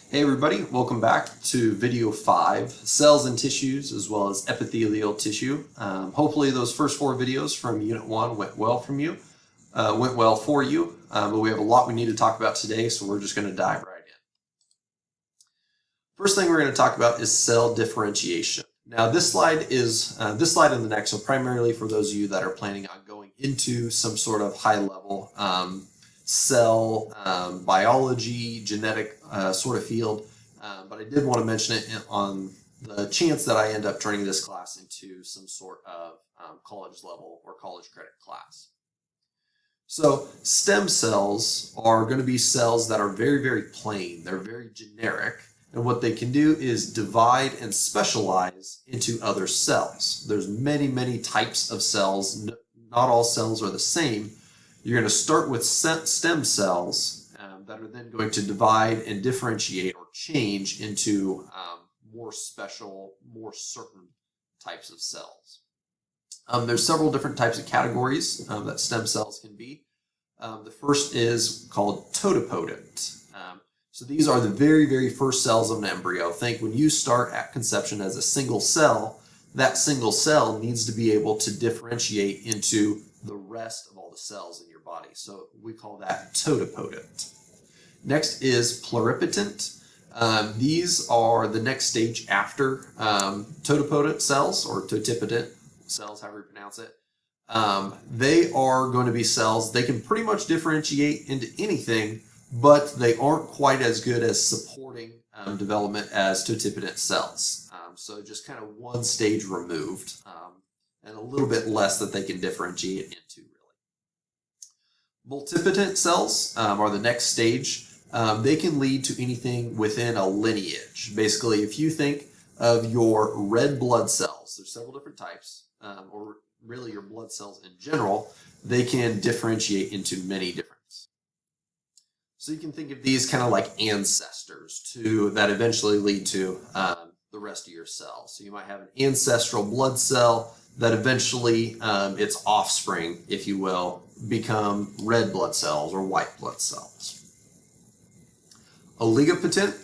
Hey everybody, welcome back to video 5, cells and tissues as well as epithelial tissue. Hopefully those first 4 videos from Unit 1 went well for you, but we have a lot we need to talk about today, so we're just going to dive right in. First thing we're going to talk about is cell differentiation. Now this slide and the next are primarily for those of you that are planning on going into some sort of high-level cell biology, genetic sort of field, but I did want to mention it on the chance that I end up turning this class into some sort of college level or college credit class. So stem cells are going to be cells that are very, very plain. They're very generic, and what they can do is divide and specialize into other cells. There's many, many types of cells. Not all cells are the same. You're going to start with stem cells that are then going to divide and differentiate or change into more special, more certain types of cells. There's several different types of categories that stem cells can be. The first is called totipotent. So these are the very, very first cells of an embryo. Think when you start at conception as a single cell, that single cell needs to be able to differentiate into the rest of all the cells in your body. So we call that totipotent. Next is pluripotent. These are the next stage after totipotent cells, or totipotent cells, however you pronounce it. They are going to be cells, they can pretty much differentiate into anything, but they aren't quite as good as supporting development as totipotent cells. So just kind of one stage removed, and a little bit less that they can differentiate into, really. Multipotent cells are the next stage. They can lead to anything within a lineage. Basically, if you think of your red blood cells, there's several different types, or really your blood cells in general, they can differentiate into many different. So you can think of these kind of like ancestors that eventually lead to the rest of your cells. So you might have an ancestral blood cell that eventually its offspring, if you will, become red blood cells or white blood cells. Oligopotent,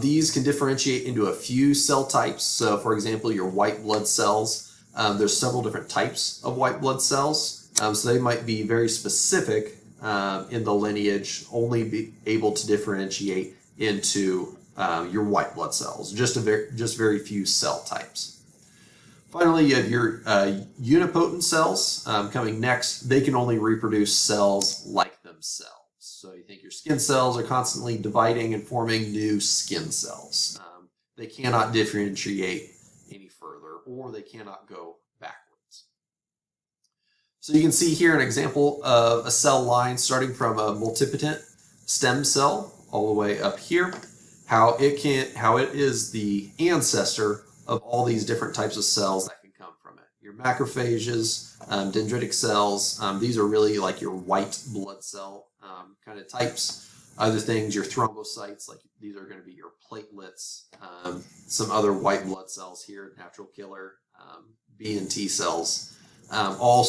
these can differentiate into a few cell types. So for example, your white blood cells, there's several different types of white blood cells. So they might be very specific in the lineage, only be able to differentiate into your white blood cells, just very few cell types. Finally, you have your unipotent cells coming next. They can only reproduce cells like themselves. So you think your skin cells are constantly dividing and forming new skin cells. They cannot differentiate any further, or they cannot go backwards. So you can see here an example of a cell line starting from a multipotent stem cell all the way up here, how it is the ancestor of all these different types of cells that can come from it. Your macrophages, dendritic cells, these are really like your white blood cell kind of types. Other things, your thrombocytes, like these are going to be your platelets, some other white blood cells here, natural killer, B and T cells, all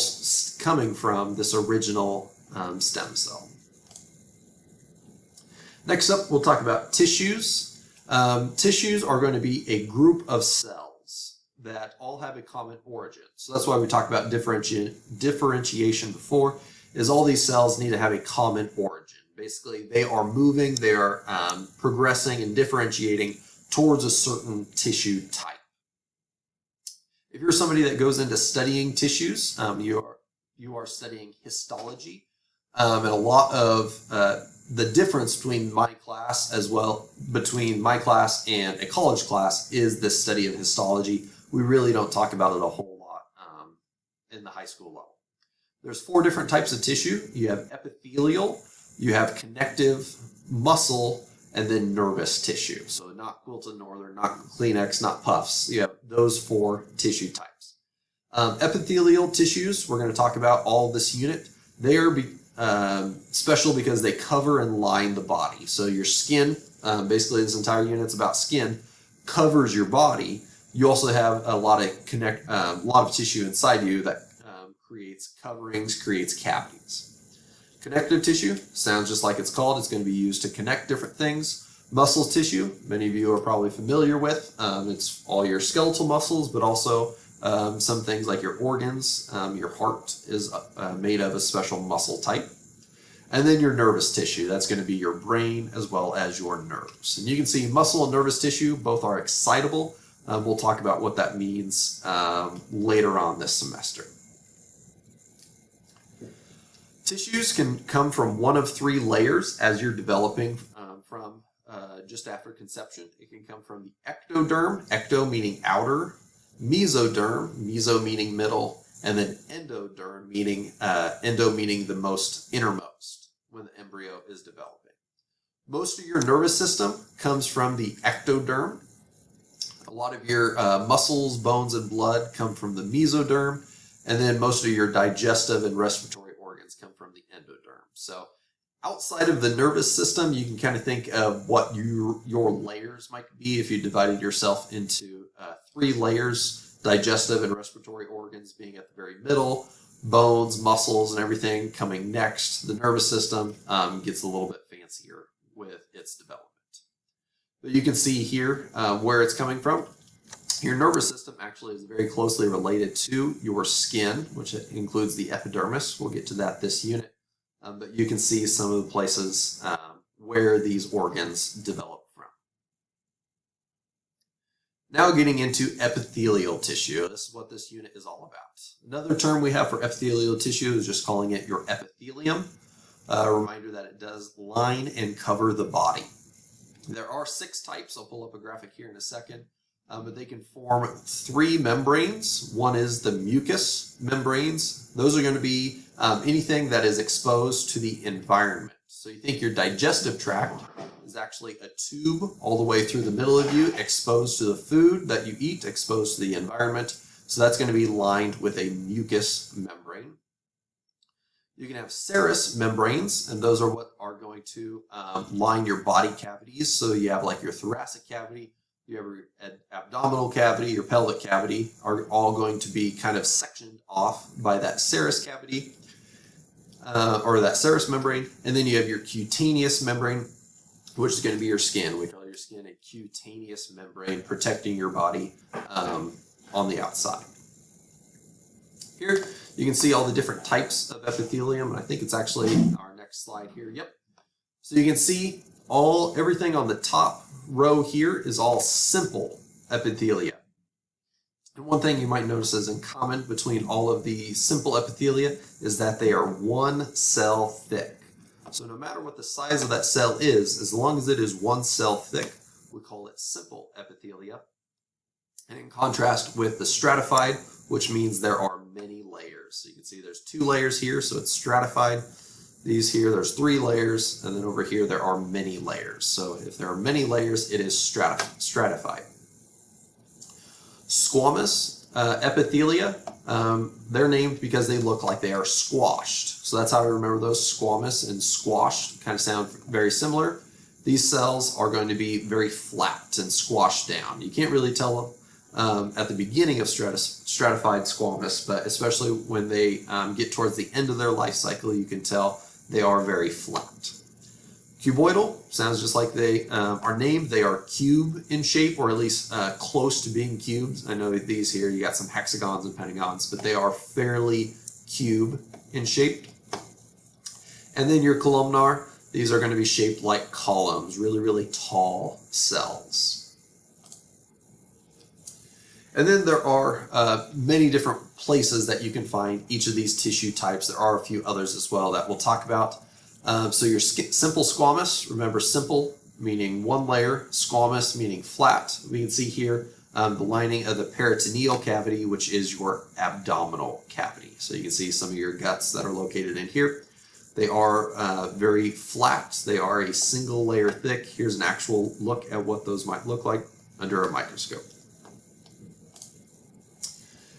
coming from this original stem cell. Next up, we'll talk about tissues. Tissues are going to be a group of cells that all have a common origin. So that's why we talked about differentiation before, is all these cells need to have a common origin. Basically, they are moving, they are progressing and differentiating towards a certain tissue type. If you're somebody that goes into studying tissues, you are studying histology, and a lot of the difference between my class between my class and a college class is the study of histology. We really don't talk about it a whole lot in the high school level. There's 4 different types of tissue. You have epithelial, you have connective, muscle, and then nervous tissue. So not quilted northern, not Kleenex, not puffs. You have those 4 tissue types. Epithelial tissues, we're going to talk about all this unit. They are special because they cover and line the body. So your skin, basically this entire unit's about skin, covers your body. You also have a lot of tissue inside you that creates coverings, creates cavities. Connective tissue sounds just like it's called. It's going to be used to connect different things. Muscle tissue, many of you are probably familiar with. It's all your skeletal muscles, but also some things like your organs. Your heart is made of a special muscle type. And then your nervous tissue, that's going to be your brain as well as your nerves. And you can see muscle and nervous tissue both are excitable. We'll talk about what that means later on this semester. Tissues can come from one of three layers as you're developing from just after conception. It can come from the ectoderm, ecto meaning outer, mesoderm, meso meaning middle, and then endoderm, meaning endo meaning the most innermost when the embryo is developing. Most of your nervous system comes from the ectoderm. A lot of your muscles, bones, and blood come from the mesoderm, and then most of your digestive and respiratory organs come from the endoderm. So outside of the nervous system, you can kind of think of what your layers might be if you divided yourself into three layers, digestive and respiratory organs being at the very middle, bones, muscles, and everything coming next. The nervous system gets a little bit fancier with its development. But you can see here where it's coming from. Your nervous system actually is very closely related to your skin, which includes the epidermis. We'll get to that this unit. But you can see some of the places where these organs develop from. Now getting into epithelial tissue. This is what this unit is all about. Another term we have for epithelial tissue is just calling it your epithelium. A reminder that it does line and cover the body. There are 6 types. I'll pull up a graphic here in a second. But they can form 3 membranes. One is the mucous membranes. Those are going to be anything that is exposed to the environment. So you think your digestive tract is actually a tube all the way through the middle of you, exposed to the food that you eat, exposed to the environment. So that's going to be lined with a mucous membrane. You can have serous membranes, and those are what are going to line your body cavities. So you have like your thoracic cavity, you have your abdominal cavity, your pelvic cavity are all going to be kind of sectioned off by that serous cavity or that serous membrane. And then you have your cutaneous membrane, which is going to be your skin. We call your skin a cutaneous membrane protecting your body on the outside. Here you can see all the different types of epithelium, and I think it's actually our next slide here. Yep. So you can see everything on the top row here is all simple epithelia. And one thing you might notice is in common between all of the simple epithelia is that they are 1 cell thick. So no matter what the size of that cell is, as long as it is 1 cell thick, we call it simple epithelia. And in contrast with the stratified, which means there are many layers. So you can see there's 2 layers here, so it's stratified. These here, there's 3 layers, and then over here there are many layers. So if there are many layers, it is stratified. Squamous epithelia, they're named because they look like they are squashed. So that's how I remember those. Squamous and squashed kind of sound very similar. These cells are going to be very flat and squashed down. You can't really tell at the beginning of stratified squamous, but especially when they get towards the end of their life cycle, you can tell they are very flat. Cuboidal sounds just like they are named. They are cube in shape, or at least close to being cubes. I know that these here, you got some hexagons and pentagons, but they are fairly cube in shape. And then your columnar, these are going to be shaped like columns, really, really tall cells. And then there are many different places that you can find each of these tissue types. There are a few others as well that we'll talk about. So your simple squamous, remember simple meaning 1 layer, squamous meaning flat. We can see here the lining of the peritoneal cavity, which is your abdominal cavity. So you can see some of your guts that are located in here. They are very flat. They are a single layer thick. Here's an actual look at what those might look like under a microscope.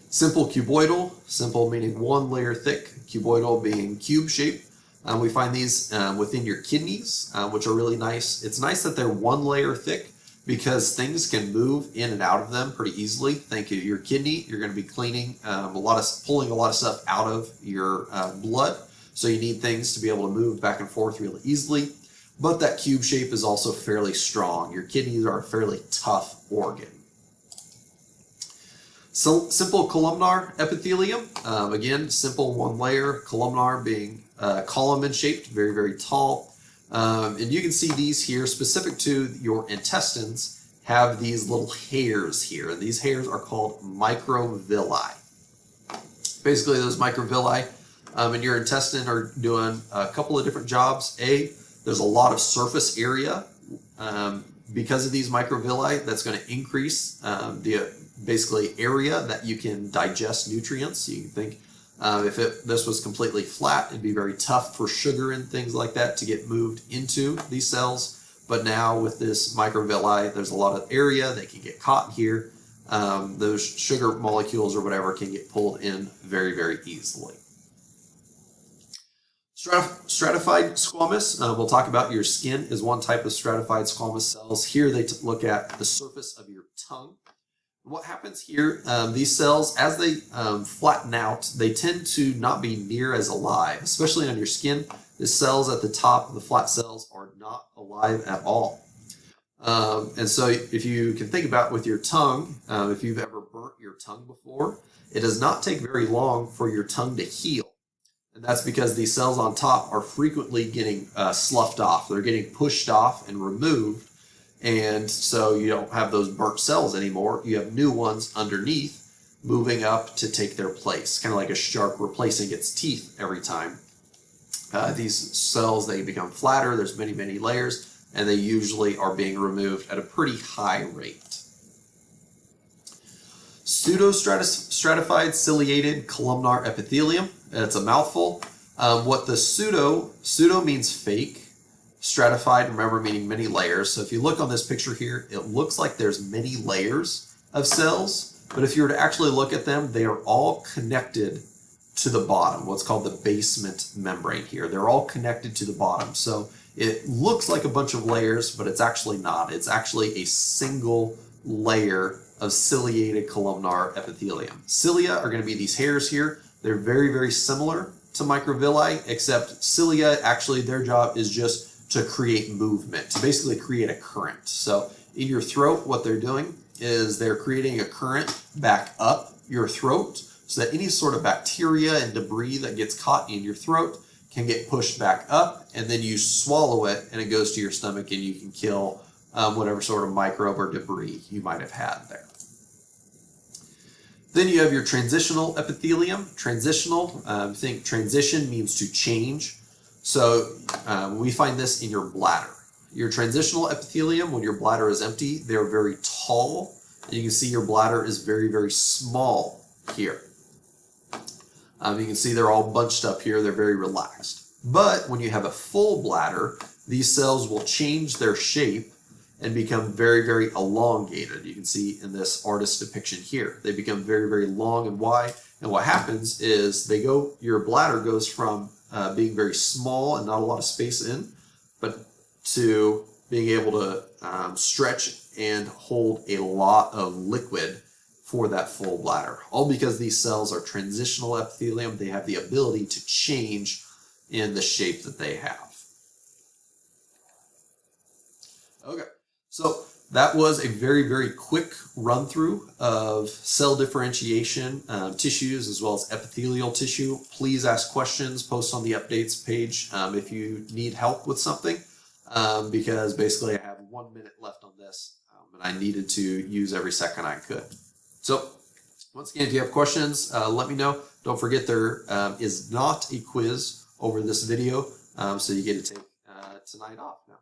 Simple cuboidal, simple meaning 1 layer thick, cuboidal being cube shape. We find these within your kidneys, which are really nice. It's nice that they're 1 layer thick because things can move in and out of them pretty easily. Think of your kidney, you're going to be cleaning pulling a lot of stuff out of your blood. So you need things to be able to move back and forth really easily. but that cube shape is also fairly strong. Your kidneys are a fairly tough organ. So simple columnar epithelium, again, simple one layer, columnar being column shaped, very, very tall. And you can see these here, specific to your intestines, have these little hairs here, and these hairs are called microvilli. Basically, those microvilli in your intestine are doing a couple of different jobs. There's a lot of surface area because of these microvilli that's going to increase the basically area that you can digest nutrients. You can think if this was completely flat, it'd be very tough for sugar and things like that to get moved into these cells. But now with this microvilli, there's a lot of area that can get caught here. Those sugar molecules or whatever can get pulled in very, very easily. Stratified squamous, we'll talk about your skin is one type of stratified squamous cells. Here they look at the surface of your tongue. What happens here, these cells, as they flatten out, they tend to not be near as alive, especially on your skin. The cells at the top, the flat cells, are not alive at all. And so if you can think about with your tongue, if you've ever burnt your tongue before, it does not take very long for your tongue to heal. And that's because these cells on top are frequently getting sloughed off. They're getting pushed off and removed. And so you don't have those burnt cells anymore. You have new ones underneath moving up to take their place, kind of like a shark replacing its teeth every time. These cells, they become flatter. There's many, many layers, and they usually are being removed at a pretty high rate. Pseudo-stratified ciliated columnar epithelium. It's a mouthful. What the pseudo means fake. Stratified, remember, meaning many layers. So if you look on this picture here, it looks like there's many layers of cells, but if you were to actually look at them, they are all connected to the bottom, what's called the basement membrane here. They're all connected to the bottom. So it looks like a bunch of layers, but it's actually not. It's actually a single layer of ciliated columnar epithelium. Cilia are going to be these hairs here. They're very, very similar to microvilli, except cilia, actually their job is just to create movement, to basically create a current. So in your throat, what they're doing is they're creating a current back up your throat so that any sort of bacteria and debris that gets caught in your throat can get pushed back up, and then you swallow it and it goes to your stomach and you can kill whatever sort of microbe or debris you might have had there. Then you have your transitional epithelium. Transitional, think transition means to change. So we find this in your bladder. Your transitional epithelium, when your bladder is empty, they're very tall. And you can see your bladder is very, very small here. You can see they're all bunched up here. They're very relaxed. But when you have a full bladder, these cells will change their shape and become very, very elongated. You can see in this artist depiction here. They become very, very long and wide. And what happens is your bladder goes from being very small and not a lot of space in, but to being able to stretch and hold a lot of liquid for that full bladder. All because these cells are transitional epithelium. They have the ability to change in the shape that they have. Okay, so that was a very, very quick run through of cell differentiation, tissues, as well as epithelial tissue. Please ask questions, post on the updates page if you need help with something, because basically I have 1 minute left on this and I needed to use every second I could. So once again, if you have questions, let me know. Don't forget there is not a quiz over this video, so you get to take tonight off now.